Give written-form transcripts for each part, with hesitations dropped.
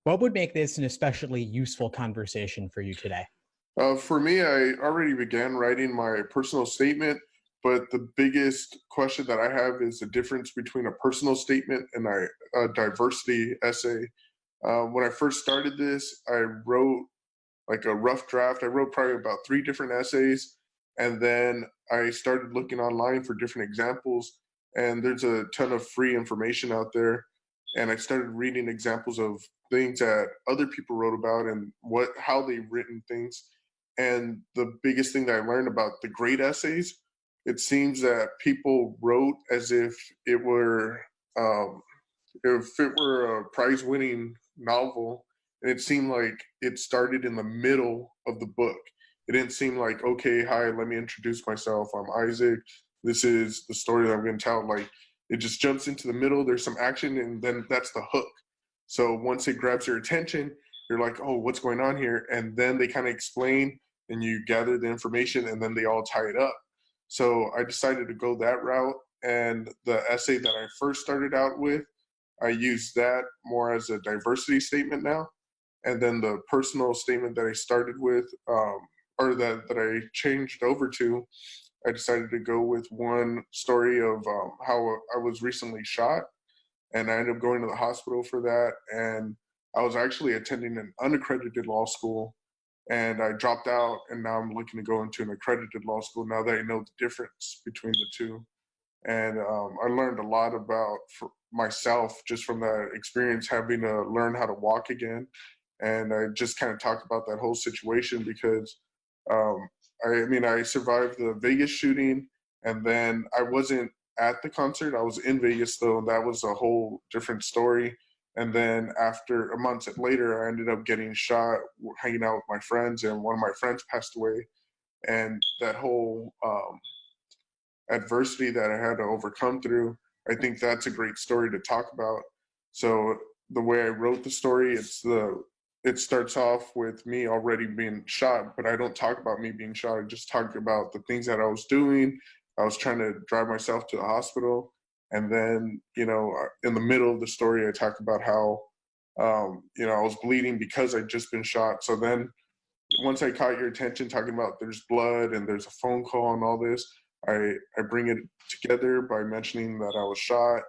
What would make this an especially useful conversation for you today? For me, I already began writing my personal statement, but the biggest question that I have is the difference between a personal statement and a diversity essay. When I first started this, I wrote like a rough draft. I wrote probably about three different essays, and then I started looking online for different examples. And there's a ton of free information out there, and I started reading examples of things that other people wrote about and how they've written things. And the biggest thing that I learned about the great essays, it seems that people wrote as um, if it were a prize-winning novel, and it seemed like it started in the middle of the book. It didn't seem like, okay, hi, let me introduce myself. I'm Isaac. This is the story that I'm going to tell. Like, it just jumps into the middle. There's some action, and then that's the hook. So once it grabs your attention, you're like, oh, what's going on here? And then they kind of explain, and you gather the information, and then they all tie it up. So I decided to go that route. And the essay that I first started out with, I use that more as a diversity statement now. And then the personal statement that I started with, or that I changed over to, I decided to go with one story of how I was recently shot. And I ended up going to the hospital for that. And I was actually attending an unaccredited law school, and I dropped out, and now I'm looking to go into an accredited law school now that I know the difference between the two. And I learned a lot about myself just from that experience, having to learn how to walk again. And I just kind of talked about that whole situation because um, I survived the Vegas shooting, and then I wasn't at the concert. I was in Vegas though, and that was a whole different story. And then after a month later, I ended up getting shot hanging out with my friends, and one of my friends passed away. And that whole adversity that I had to overcome through, I think that's a great story to talk about. So the way I wrote the story, it starts off with me already being shot, but I don't talk about me being shot. I just talk about the things that I was doing. I was trying to drive myself to the hospital. And then, in the middle of the story, I talk about how, I was bleeding because I'd just been shot. So then once I caught your attention talking about there's blood and there's a phone call and all this, I bring it together by mentioning that I was shot.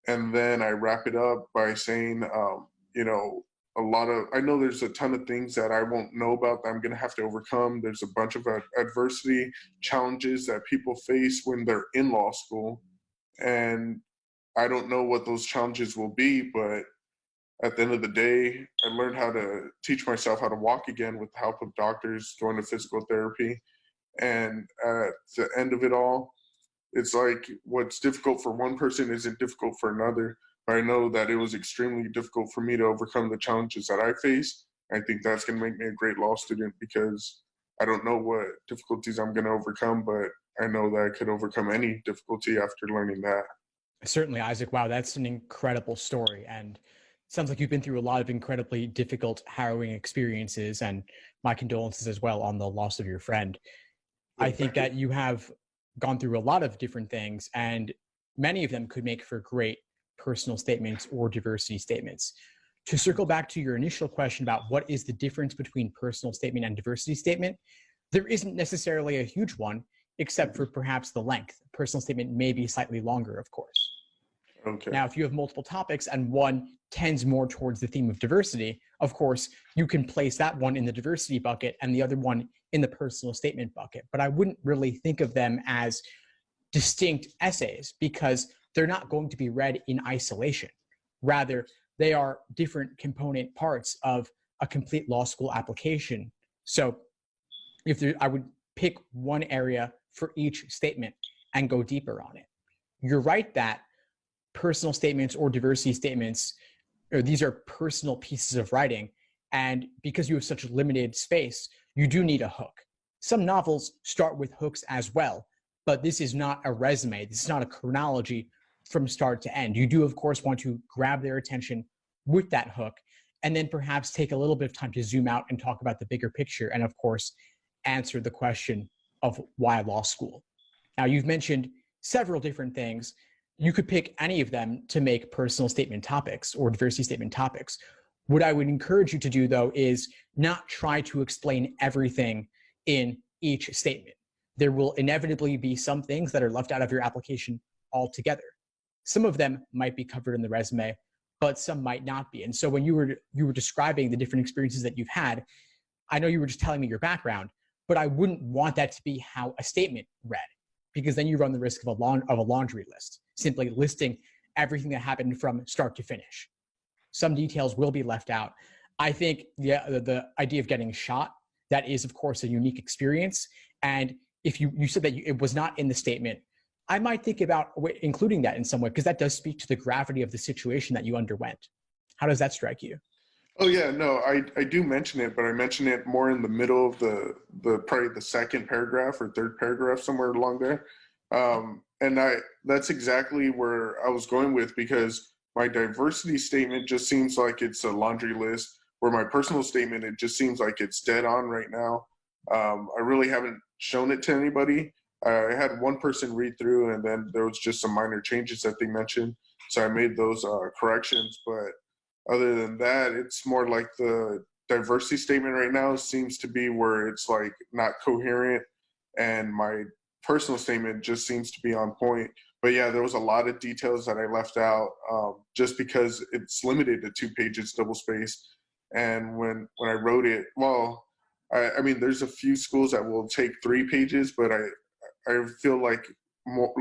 And then I wrap it up by saying, I know there's a ton of things that I won't know about that I'm going to have to overcome. There's a bunch of adversity challenges that people face when they're in law school. And I don't know what those challenges will be, but at the end of the day, I learned how to teach myself how to walk again with the help of doctors, going to physical therapy. And at the end of it all, it's like what's difficult for one person isn't difficult for another. But I know that it was extremely difficult for me to overcome the challenges that I faced. I think that's going to make me a great law student because I don't know what difficulties I'm going to overcome, but I know that I could overcome any difficulty after learning that. Certainly, Isaac. Wow, that's an incredible story. And it sounds like you've been through a lot of incredibly difficult, harrowing experiences, and my condolences as well on the loss of your friend. I think that you have gone through a lot of different things, and many of them could make for great personal statements or diversity statements. To circle back to your initial question about what is the difference between personal statement and diversity statement, there isn't necessarily a huge one, except for perhaps the length. A personal statement may be slightly longer, of course. Okay. Now, if you have multiple topics and one tends more towards the theme of diversity, of course, you can place that one in the diversity bucket and the other one in the personal statement bucket. But I wouldn't really think of them as distinct essays because they're not going to be read in isolation. Rather, they are different component parts of a complete law school application. So I would pick one area for each statement and go deeper on it. You're right that personal statements or diversity statements, these are personal pieces of writing. And because you have such limited space, you do need a hook. Some novels start with hooks as well, but this is not a resume. This is not a chronology from start to end. You do, of course, want to grab their attention with that hook, and then perhaps take a little bit of time to zoom out and talk about the bigger picture, and of course, answer the question, of why law school. Now, you've mentioned several different things. You could pick any of them to make personal statement topics or diversity statement topics. What I would encourage you to do, though, is not try to explain everything in each statement. There will inevitably be some things that are left out of your application altogether. Some of them might be covered in the resume, but some might not be. And so when you were describing the different experiences that you've had, I know you were just telling me your background, but I wouldn't want that to be how a statement read, because then you run the risk of a laundry list, simply listing everything that happened from start to finish. Some details will be left out. I think the idea of getting shot, that is, of course, a unique experience. And if you said that it was not in the statement, I might think about including that in some way, because that does speak to the gravity of the situation that you underwent. How does that strike you? Oh yeah, no, I do mention it, but I mention it more in the middle of the probably the second paragraph or third paragraph, somewhere along there. And that's exactly where I was going with, because my diversity statement just seems like it's a laundry list, where my personal statement, it just seems like it's dead on right now. I really haven't shown it to anybody. I had one person read through, and then there was just some minor changes that they mentioned, so I made those corrections. But other than that, it's more like the diversity statement right now seems to be where it's like not coherent, and my personal statement just seems to be on point. But yeah, there was a lot of details that I left out, just because it's limited to 2 pages, double spaced. And when I wrote it, well, I mean, there's a few schools that will take 3 pages, but I feel like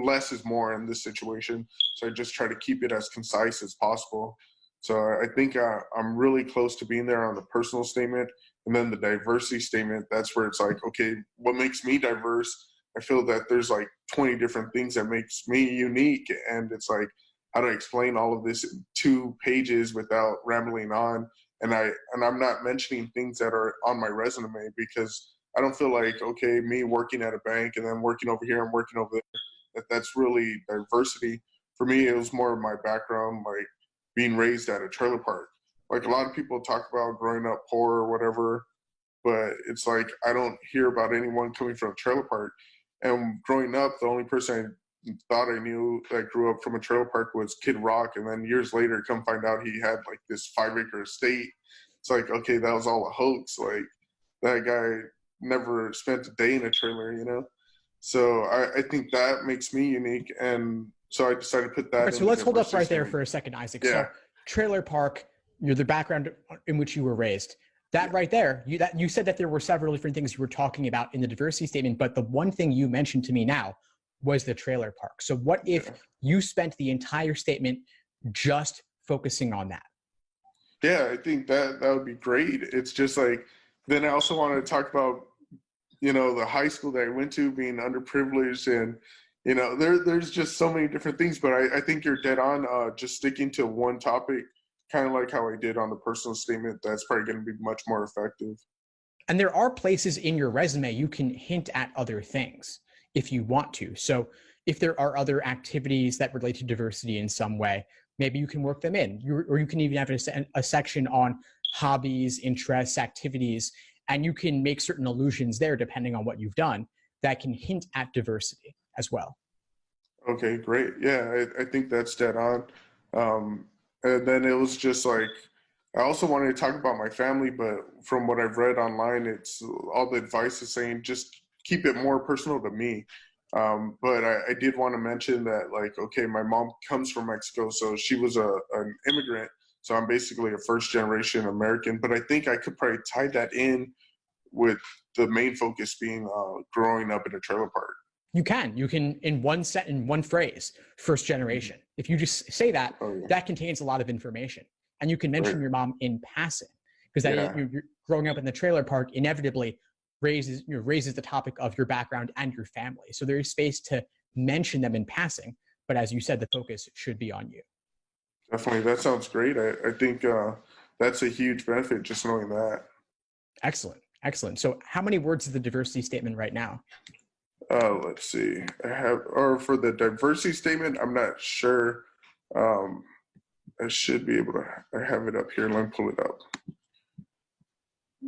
less is more in this situation. So I just try to keep it as concise as possible. So I think I'm really close to being there on the personal statement. And then the diversity statement, that's where it's like, okay, what makes me diverse? I feel that there's like 20 different things that makes me unique. And it's like, how do I explain all of this in 2 pages without rambling on? And I'm not mentioning things that are on my resume, because I don't feel like, okay, me working at a bank and then working over here and working over there, that's really diversity. For me, it was more of my background, like being raised at a trailer park. Like a lot of people talk about growing up poor or whatever, but it's like I don't hear about anyone coming from a trailer park. And growing up, the only person I thought I knew that grew up from a trailer park was Kid Rock. And then years later, come find out he had like this 5-acre estate. It's like, okay, that was all a hoax. Like that guy never spent a day in a trailer, you know? So I think that makes me unique. And so I decided to put that All right, in. so let's hold up right there for a second, Isaac. Yeah. So trailer park, you're the background in which you were raised. That right there, you said that there were several different things you were talking about in the diversity statement, but the one thing you mentioned to me now was the trailer park. So what if you spent the entire statement just focusing on that? Yeah, I think that would be great. It's just like, then I also want to talk about, you know, the high school that I went to being underprivileged, and, you know, there's just so many different things, but I think you're dead on, just sticking to one topic, kind of like how I did on the personal statement. That's probably going to be much more effective. And there are places in your resume you can hint at other things if you want to. So if there are other activities that relate to diversity in some way, maybe you can work them in. Or you can even have a section on hobbies, interests, activities, and you can make certain allusions there depending on what you've done that can hint at diversity as well. Okay, great. Yeah, I think that's dead on. And then it was just like, I also wanted to talk about my family, but from what I've read online, it's all the advice is saying just keep it more personal to me. But I did want to mention that, like, okay, my mom comes from Mexico, so she was an immigrant. So I'm basically a first generation American, but I think I could probably tie that in with the main focus being growing up in a trailer park. You can in one phrase, first generation. If you just say that, that contains a lot of information. And you can mention your mom in passing, because you're growing up in the trailer park inevitably raises the topic of your background and your family. So there is space to mention them in passing, but as you said, the focus should be on you. Definitely, that sounds great. I think that's a huge benefit, just knowing that. Excellent. So how many words is the diversity statement right now? Let's see. Or for the diversity statement, I'm not sure. I should be able to. I have it up here. Let me pull it up.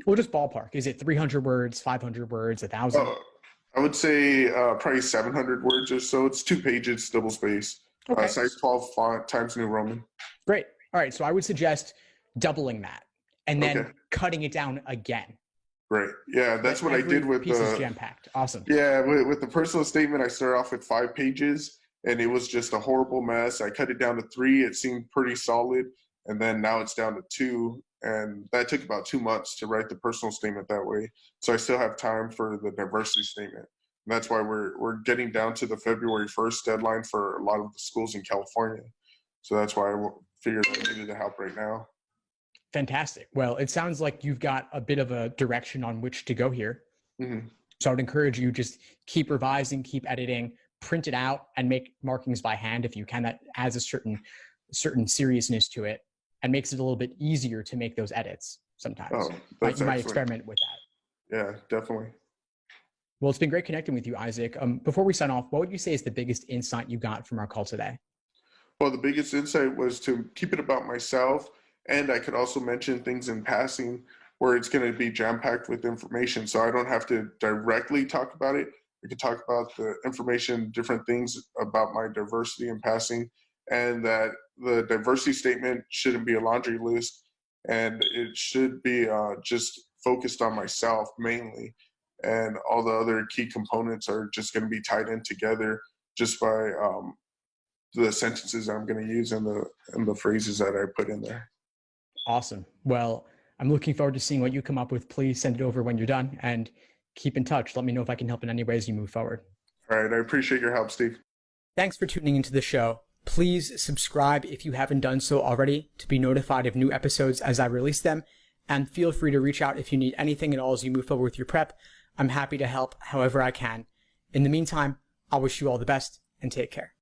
Well, just ballpark. Is it 300 words, 500 words, 1,000? I would say probably 700 words or so. It's 2 pages, double space. Okay. Size 12 font, Times New Roman. Great. All right. So I would suggest doubling that and then Okay. cutting it down again. Right. Yeah, that's what I Every did with piece is the jam-packed. Awesome. yeah with the personal statement. I started off with 5 pages, and it was just a horrible mess. I cut it down to 3. It seemed pretty solid, and then now it's down to 2. And that took about 2 months to write the personal statement that way. So I still have time for the diversity statement. And that's why we're getting down to the February 1st deadline for a lot of the schools in California. So that's why I figured I needed the help right now. Fantastic. Well, it sounds like you've got a bit of a direction on which to go here. Mm-hmm. So I would encourage you just keep revising, keep editing, print it out, and make markings by hand if you can. That adds a certain seriousness to it and makes it a little bit easier to make those edits sometimes. Oh, you might experiment with that. Yeah, definitely. Well, it's been great connecting with you, Isaac. Before we sign off, what would you say is the biggest insight you got from our call today? Well, the biggest insight was to keep it about myself, and I could also mention things in passing where it's going to be jam-packed with information, so I don't have to directly talk about it. I could talk about the information, different things about my diversity in passing, and that the diversity statement shouldn't be a laundry list, and it should be just focused on myself mainly, and all the other key components are just going to be tied in together just by the sentences I'm going to use and the phrases that I put in there. Awesome. Well, I'm looking forward to seeing what you come up with. Please send it over when you're done and keep in touch. Let me know if I can help in any way as you move forward. All right. I appreciate your help, Steve. Thanks for tuning into the show. Please subscribe if you haven't done so already to be notified of new episodes as I release them. And feel free to reach out if you need anything at all as you move forward with your prep. I'm happy to help however I can. In the meantime, I wish you all the best and take care.